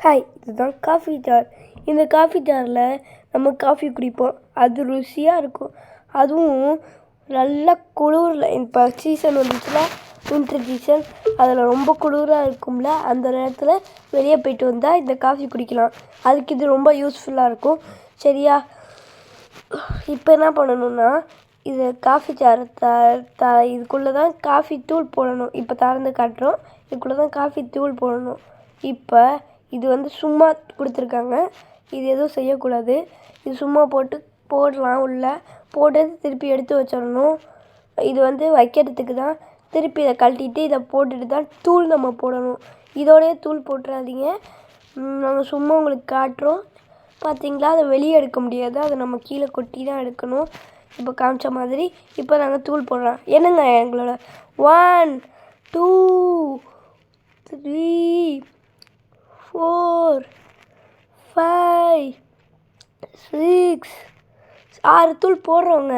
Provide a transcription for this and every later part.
Hi, இதுதான் coffee jar. இந்த coffee ஜாரில் நம்ம காஃபி குடிப்போம். அது ருசியாக இருக்கும். அதுவும் நல்லா குளிரில் இப்போ சீசன் வந்துச்சுன்னா வின்டர் சீசன், அதில் ரொம்ப குளிராக இருக்கும்ல, அந்த நேரத்தில் வெளியே போய்ட்டு வந்தால் இந்த காஃபி குடிக்கலாம். அதுக்கு இது ரொம்ப யூஸ்ஃபுல்லாக இருக்கும். சரியா? இப்போ என்ன பண்ணணுன்னா, இது காஃபி ஜார் இதுக்குள்ளே தான் காஃபி தூள் போடணும். இப்போ திறந்து காட்டுறோம். இதுக்குள்ளே தான் காஃபி தூள் போடணும். இப்போ இது வந்து சும்மா கொடுத்துருக்காங்க. இது எதுவும் செய்யக்கூடாது. இது சும்மா போடலாம். உள்ளே போட்டு திருப்பி எடுத்து வச்சிடணும். இது வந்து வைக்கிறதுக்கு தான். திருப்பி இதை கழட்டிட்டு இதை போட்டுட்டு தான் தூள் நம்ம போடணும். இதோடய தூள் போட்டுறாதீங்க. நாங்கள் சும்மா உங்களுக்கு காட்டுறோம். பார்த்தீங்களா, அதை வெளியே எடுக்க முடியாது. அதை நம்ம கீழே கொட்டி தான் எடுக்கணும். இப்போ காமிச்ச மாதிரி இப்போ நாங்கள் தூள் போடுறோம். என்னங்க எங்களோட 1 2 3 4 5 6 6 தூள் போடுறோங்க.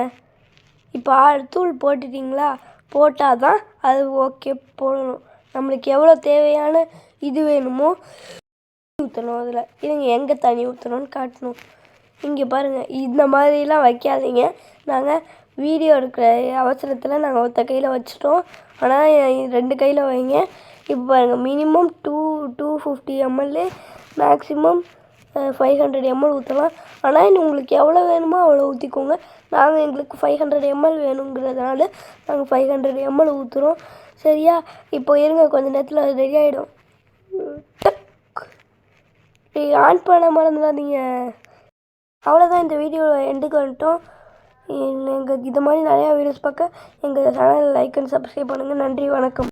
இப்போ 6 தூள் போட்டுட்டிங்களா? போட்டால் தான் அது ஓகே போடணும். நம்மளுக்கு எவ்வளோ தேவையான இது வேணுமோ ஊற்றணும். அதில் இதுங்க எங்கே தண்ணி ஊற்றணும்னு காட்டணும். இங்கே பாருங்கள், இந்த மாதிரிலாம் வைக்காதீங்க. நாங்கள் வீடியோ எடுக்கிற அவசரத்தில் நாங்கள் ஒருத்த கையில் வச்சிட்டோம். ஆனால் 2 கையில் வைங்க. இப்போ பாருங்கள், மினிமம் 250 ml, மேக்ஸிமம் 500 ml ஊற்றலாம். ஆனால் உங்களுக்கு எவ்வளோ வேணுமோ அவ்வளோ ஊற்றிக்கோங்க. நாங்கள் எங்களுக்கு 500 ml வேணுங்கிறதுனால நாங்கள் 500 ml ஊற்றுறோம். சரியா? இப்போ இருங்க, கொஞ்சம் நேரத்தில் அது ரெடி ஆகிடும். ஆன் பண்ண மறந்துடாதீங்க. அவ்வளோதான், இந்த வீடியோவில் எண்டுக்கு வந்துட்டோம். எங்கள் இது மாதிரி நிறையா வீடியோஸ் பார்க்க எங்கள் சேனலை லைக் அண்ட் சப்ஸ்கிரைப் பண்ணுங்கள். நன்றி, வணக்கம்.